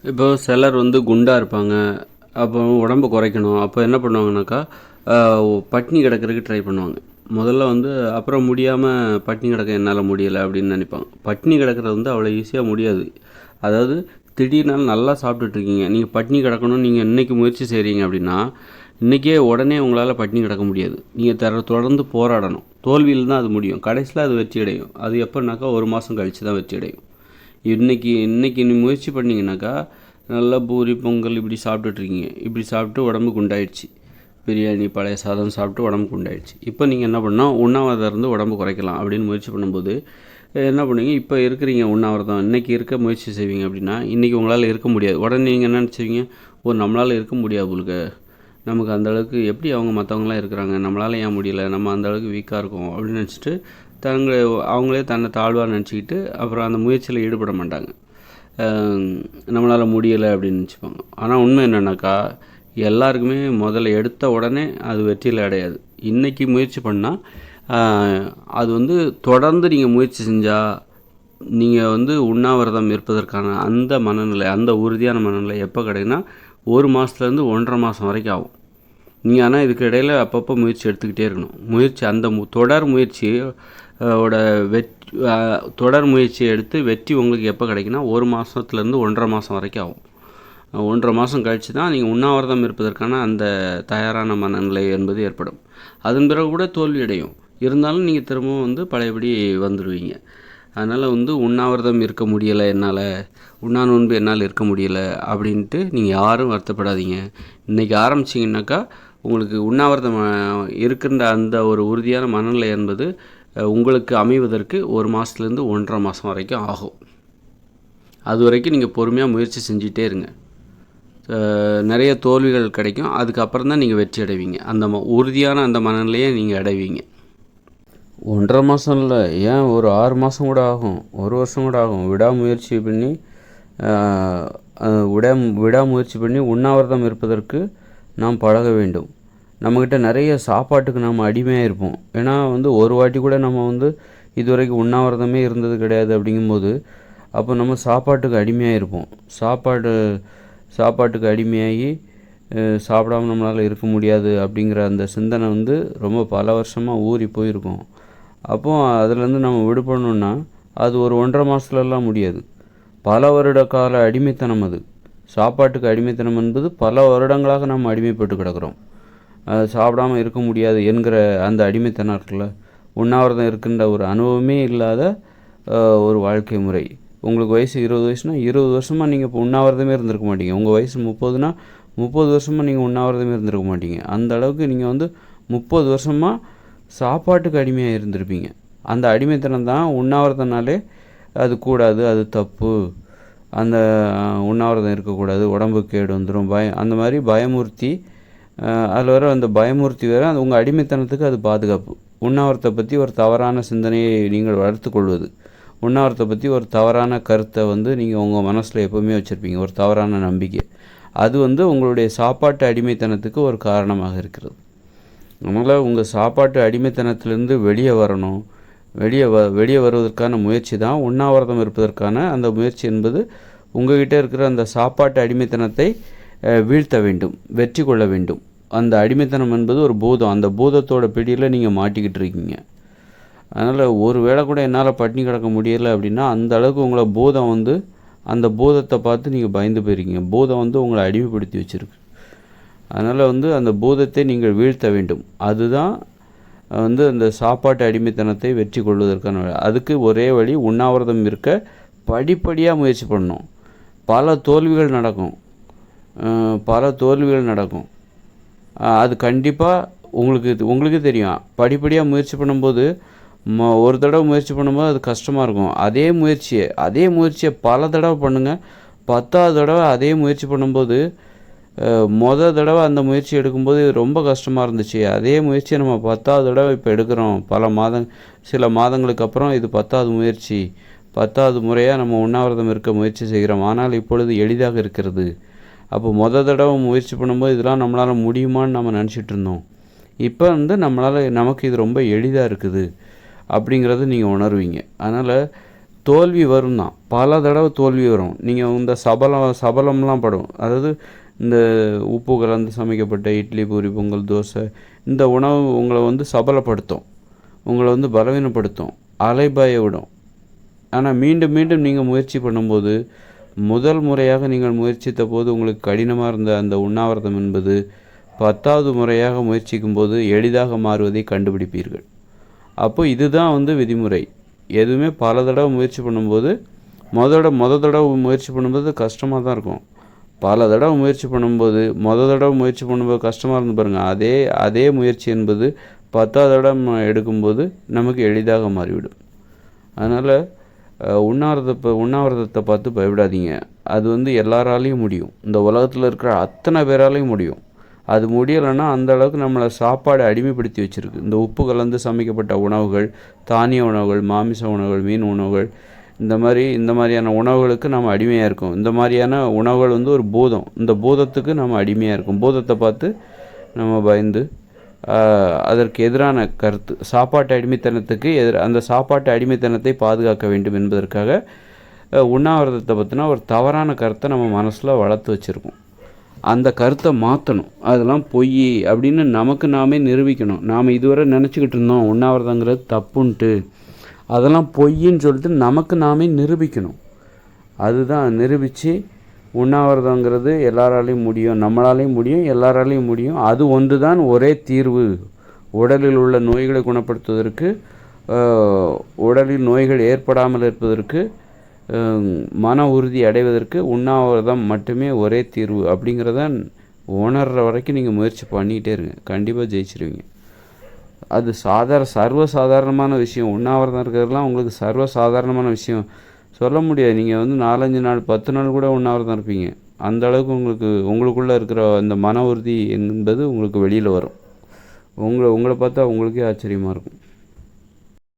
இப்போ சிலர் வந்து குண்டா இருப்பாங்க. அப்போ உடம்பு குறைக்கணும். அப்போ என்ன பண்ணுவாங்கனாக்கா, பட்னி கிடக்கிறதுக்கு ட்ரை பண்ணுவாங்க. முதல்ல வந்து அப்புறம் முடியாமல் பட்னி கிடக்க என்னால் முடியலை அப்படின்னு நினைப்பாங்க. பட்னி கிடக்கிறது வந்து அவ்வளோ ஈஸியாக முடியாது. அதாவது திடீர்னாலும் நல்லா சாப்பிட்டுட்ருக்கீங்க, நீங்கள் பட்னி கிடக்கணும்னு நீங்கள் இன்றைக்கி முயற்சி செய்கிறீங்க அப்படின்னா, இன்றைக்கே உடனே உங்களால் பட்னி கிடக்க முடியாது. நீங்கள் தொடர்ந்து போராடணும். தோல்வியில் தான் அது முடியும். கடைசியில் அது வெற்றி அடையும். அது எப்போனாக்கா 1 மாதம் கழித்து தான் வெற்றி அடையும். இன்றைக்கி நீ முயற்சி பண்ணிங்கனாக்கா, நல்லா பூரி பொங்கல் இப்படி சாப்பிட்டுட்ருக்கீங்க. இப்படி சாப்பிட்டு உடம்பு குண்டாயிடுச்சு. பிரியாணி பழைய சாதம் சாப்பிட்டு உடம்பு குண்டாயிடுச்சு. இப்போ நீங்கள் என்ன பண்ணால் உண்ணாவிரதம் இருந்து உடம்பு குறைக்கலாம் அப்படின்னு முயற்சி பண்ணும்போது என்ன பண்ணுவீங்க, இப்போ இருக்கிறீங்க உண்ணாவிரதம், இன்றைக்கி இருக்க முயற்சி செய்வீங்க அப்படின்னா, இன்றைக்கி உங்களால் இருக்க முடியாது. உடனே நீங்கள் என்ன நினச்சிவீங்க, நம்மளால் இருக்க முடியாது உங்களுக்கு, நமக்கு அந்தளவுக்கு எப்படி அவங்க மற்றவங்களாம் இருக்கிறாங்க, நம்மளால் ஏன் முடியலை, நம்ம அந்தளவுக்கு வீக்காக இருக்கோம் அப்படின்னு நினச்சிட்டு அவங்களே தன்னை தாழ்வாக நினச்சிக்கிட்டு அப்புறம் அந்த முயற்சியில் ஈடுபட மாட்டாங்க. நம்மளால் முடியலை அப்படின்னு நினச்சிப்பாங்க. ஆனால் உண்மை என்னென்னாக்கா, எல்லாருக்குமே முதல்ல எடுத்த உடனே அது வெற்றியில் அடையாது. இன்றைக்கி முயற்சி பண்ணால் அது வந்து தொடர்ந்து நீங்கள் முயற்சி செஞ்சால் நீங்கள் வந்து உண்ணாவிரதம் இருப்பதற்கான அந்த மனநிலை, அந்த உறுதியான மனநிலை எப்போ கிடைக்குன்னா 1 மாதத்துலேருந்து 1.5 மாதம் வரைக்கும் ஆகும். நீங்கள் ஆனால் இதுக்கு இடையில் அப்பப்போ முயற்சி எடுத்துக்கிட்டே இருக்கணும். முயற்சி அந்த தொடர் முயற்சி தொடர் முயற்சியை எடுத்து வெற்றி உங்களுக்கு எப்போ கிடைக்குன்னா 1 மாதத்துலேருந்து 1.5 மாதம் வரைக்கும் ஆகும். 1.5 மாதம் கழித்து தான் நீங்கள் உண்ணாவிரதம் இருப்பதற்கான அந்த தயாரான மனநிலை என்பது ஏற்படும். அதன் பிறகு கூட தோல்வி அடையும். இருந்தாலும் நீங்கள் திரும்பவும் வந்து பழையபடி வந்துடுவீங்க. அதனால் வந்து உண்ணாவிரதம் இருக்க முடியலை என்னால், உண்ணா நோன்பு என்னால் இருக்க முடியலை அப்படின்ட்டு நீங்கள் யாரும் வருத்தப்படாதீங்க. இன்றைக்கி ஆரம்பிச்சிங்கனாக்கா உங்களுக்கு உண்ணாவிரதம் இருக்கின்ற அந்த ஒரு உறுதியான மனநிலை என்பது உங்களுக்கு அமைவதற்கு 1 மாதத்துலேருந்து 1.5 மாதம் வரைக்கும் ஆகும். அது வரைக்கும் நீங்கள் பொறுமையாக முயற்சி செஞ்சிட்டே இருங்க. நிறைய தோல்விகள் கிடைக்கும். அதுக்கப்புறம் தான் நீங்கள் வெற்றி அடைவீங்க. அந்த உறுதியான அந்த மனநிலையை நீங்கள் அடைவீங்க. 1.5 மாதம் இல்லை, ஏன் ஒரு 6 மாதம் கூட ஆகும், 1 வருஷம் கூட ஆகும். விடாமுயற்சி பண்ணி உண்ணாவிரதம் இருப்பதற்கு நாம் பழக வேண்டும். நம்மக்கிட்ட நிறைய சாப்பாட்டுக்கு நம்ம அடிமையாக இருப்போம். ஏன்னா வந்து ஒரு வாட்டி கூட நம்ம வந்து இதுவரைக்கும் உண்ணாவிரதமே இருந்தது கிடையாது. அப்படிங்கும்போது அப்போ நம்ம சாப்பாட்டுக்கு அடிமையாக இருப்போம். சாப்பாட்டுக்கு அடிமையாகி சாப்பிடாமல் நம்மளால் இருக்க முடியாது அப்படிங்கிற அந்த சிந்தனை வந்து ரொம்ப பல வருஷமாக ஊறி போயிருக்கும். அப்போது அதுலேருந்து நம்ம விடுபடணுன்னா அது ஒரு 1.5 மாதத்துலலாம் முடியாது. பல வருட கால அடிமைத்தனம் அது. சாப்பாட்டுக்கு அடிமைத்தனம் என்பது பல வருடங்களாக நம்ம அடிமைப்பட்டு கிடக்கிறோம். சாப்பிடாமல் இருக்க முடியாது என்கிற அந்த அடிமைத்தனம் இருக்குல்ல, உண்ணாவிரதம் இருக்கின்ற ஒரு அனுபவமே இல்லாத ஒரு வாழ்க்கை முறை. உங்களுக்கு வயசு 20 வயசுனா 20 வருஷமாக நீங்கள் இப்போ உண்ணாவிரதமே இருந்திருக்க மாட்டீங்க. உங்கள் வயசு 30னா 30 வருஷமாக நீங்கள் உண்ணாவிரதமே இருந்திருக்க மாட்டீங்க. அந்த அளவுக்கு நீங்கள் வந்து 30 வருஷமாக சாப்பாட்டுக்கு அடிமையாக இருந்திருப்பீங்க. அந்த அடிமைத்தனம் தான் உண்ணாவிரதம்னாலே அது கூடாது, அது தப்பு, அந்த உண்ணாவிரதம் இருக்கக்கூடாது, உடம்புக்கு கேடு வந்துடும், அந்த மாதிரி பயமுறுத்தி, அதில் வர அந்த பயமுறுத்தி வேறு அது உங்கள் அடிமைத்தனத்துக்கு அது பாதுகாப்பு. உண்ணாவிரத்தை பற்றி ஒரு தவறான சிந்தனையை நீங்கள் வளர்த்து கொள்வது, உண்ணாவிரத்தை பற்றி ஒரு தவறான கருத்தை வந்து நீங்கள் உங்கள் மனசில் எப்போவுமே வச்சுருப்பீங்க, ஒரு தவறான நம்பிக்கை. அது வந்து உங்களுடைய சாப்பாட்டு அடிமைத்தனத்துக்கு ஒரு காரணமாக இருக்கிறது. அதனால் உங்கள் சாப்பாட்டு அடிமைத்தனத்திலேருந்து வெளியே வரணும். வெளியே வருவதற்கான முயற்சி தான் உண்ணாவிரதம் இருப்பதற்கான அந்த முயற்சி என்பது. உங்கள்கிட்ட இருக்கிற அந்த சாப்பாட்டு அடிமைத்தனத்தை வீழ்த்த வேண்டும், வெற்றி கொள்ள வேண்டும். அந்த அடிமைத்தனம் என்பது ஒரு பூதம். அந்த பூதத்தோட பிடியில் நீங்கள் மாட்டிக்கிட்டு இருக்கீங்க. அதனால் ஒரு வேளை கூட என்னால் பட்டினி கிடக்க முடியலை அப்படின்னா அந்த அளவுக்கு உங்களை பூதம் வந்து, அந்த பூதத்தை பார்த்து நீங்கள் பயந்து போயிருக்கீங்க. பூதம் வந்து உங்களை அடிமைப்படுத்தி வச்சுருக்கு. அதனால் வந்து அந்த பூதத்தை நீங்கள் வீழ்த்த வேண்டும். அதுதான் வந்து அந்த சாப்பாட்டு அடிமைத்தனத்தை வெற்றி கொள்வதற்கான வழி. அதுக்கு ஒரே வழி உண்ணாவிரதம் இருக்க படிப்படியாக முயற்சி பண்ணணும். பல தோல்விகள் நடக்கும். அது கண்டிப்பாக உங்களுக்கு தெரியும். படிப்படியாக முயற்சி பண்ணும்போது ஒரு தடவை முயற்சி பண்ணும்போது அது கஷ்டமாக இருக்கும். அதே முயற்சியை பல தடவை பண்ணுங்கள். 10வது தடவை அதே முயற்சி பண்ணும்போது, தடவை அந்த முயற்சி எடுக்கும்போது ரொம்ப கஷ்டமாக இருந்துச்சு. அதே முயற்சியை நம்ம 10வது தடவை இப்போ எடுக்கிறோம். சில மாதங்களுக்கு அப்புறம் இது 10வது முயற்சி, 10வது முறையாக நம்ம உண்ணாவிரதம் இருக்க முயற்சி செய்கிறோம். ஆனால் இப்பொழுது எளிதாக இருக்கிறது. அப்போ தடவை முயற்சி பண்ணும்போது இதெல்லாம் நம்மளால் முடியுமான்னு நம்ம நினச்சிட்டு இருந்தோம். இப்போ வந்து நமக்கு இது ரொம்ப எளிதாக இருக்குது அப்படிங்கிறது நீங்கள் உணர்வீங்க. அதனால் தோல்வி வரும் தான், பல தடவை தோல்வி வரும். நீங்கள் இந்த சபலம்லாம் படும். அதாவது இந்த உப்பு கலந்து சமைக்கப்பட்ட இட்லி, பூரி, பொங்கல், தோசை, இந்த உணவு உங்களை வந்து சபலப்படுத்தும், உங்களை வந்து பலவீனப்படுத்தும், அலைபாய விடும். ஆனால் மீண்டும் மீண்டும் நீங்கள் முயற்சி பண்ணும்போது, முதல் முறையாக நீங்கள் முயற்சித்த போது உங்களுக்கு கடினமாக இருந்த அந்த உண்ணாவிரதம் என்பது 10வது முறையாக முயற்சிக்கும் போது எளிதாக மாறுவதை கண்டுபிடிப்பீர்கள். அப்போ இதுதான் வந்து விதிமுறை. எதுவுமே பல தடவை முயற்சி பண்ணும்போது, மொதல் தடவை முயற்சி பண்ணும்போது கஷ்டமாக தான் இருக்கும். பல தடவை முயற்சி பண்ணும்போது, தடவை முயற்சி பண்ணும்போது கஷ்டமாக இருந்து பாருங்கள், அதே முயற்சி என்பது 10வது தடவை எடுக்கும்போது நமக்கு எளிதாக மாறிவிடும். அதனால் உண்ணாவிரதத்தை பார்த்து பயப்படாதீங்க. அது வந்து எல்லாராலையும் முடியும். இந்த உலகத்தில் இருக்கிற அத்தனை பேராலையும் முடியும். அது முடியலைன்னா அந்த அளவுக்கு நம்மளை சாப்பாடு அடிமைப்படுத்தி வச்சுருக்கு. இந்த உப்பு கலந்து சமைக்கப்பட்ட உணவுகள், தானிய உணவுகள், மாமிச உணவுகள், மீன் உணவுகள், இந்த மாதிரியான உணவுகளுக்கு நம்ம அடிமையாக இருக்கோம். இந்த மாதிரியான உணவுகள் வந்து ஒரு பூதம். இந்த பூதத்துக்கு நம்ம அடிமையாக இருக்கோம். பூதத்தை பார்த்து நம்ம பயந்து அதற்கு எதிரான கருத்து, சாப்பாட்டு அடிமைத்தனத்துக்கு அந்த சாப்பாட்டு அடிமைத்தனத்தை பாதுகாக்க வேண்டும் என்பதற்காக உண்ணாவிரதத்தை பற்றினா ஒரு தவறான கருத்தை நம்ம மனசில் வளர்த்து வச்சுருக்கோம். அந்த கருத்தை மாற்றணும். அதெல்லாம் பொய் அப்படின்னு நமக்கு நாமே நிரூபிக்கணும். நாம் இதுவரை நினச்சிக்கிட்டு இருந்தோம் உண்ணாவிரதங்கிறது தப்புன்ட்டு, அதெல்லாம் பொய்ன்னு சொல்லிட்டு நமக்கு நாமே நிரூபிக்கணும். அதுதான் நிரூபித்து உண்ணாவிரதங்கிறது எல்லாராலையும் முடியும், நம்மளாலையும் முடியும், எல்லாராலையும் முடியும். அது ஒன்று தான் ஒரே தீர்வு. உடலில் உள்ள நோய்களை குணப்படுத்துவதற்கு, உடலில் நோய்கள் ஏற்படாமல் இருப்பதற்கு, மன உறுதி அடைவதற்கு உண்ணாவிரதம் மட்டுமே ஒரே தீர்வு அப்படிங்கிறத உணர்கிற வரைக்கும் நீங்கள் முயற்சி பண்ணிக்கிட்டே இருங்க. கண்டிப்பாக ஜெயிச்சிருவீங்க. அது சர்வசாதாரணமான விஷயம். உண்ணாவிரதம் இருக்கிறதுலாம் உங்களுக்கு சர்வசாதாரணமான விஷயம் சொல்ல முடியாது. நீங்கள் வந்து 4-5 நாள் 10 நாள் கூட உண்ணாவிரதம் இருப்பீங்க. அந்த அளவுக்கு உங்களுக்குள்ளே இருக்கிற அந்த மன உறுதி என்பது உங்களுக்கு வெளியில் வரும். உங்களை பார்த்தா உங்களுக்கே ஆச்சரியமாக இருக்கும்.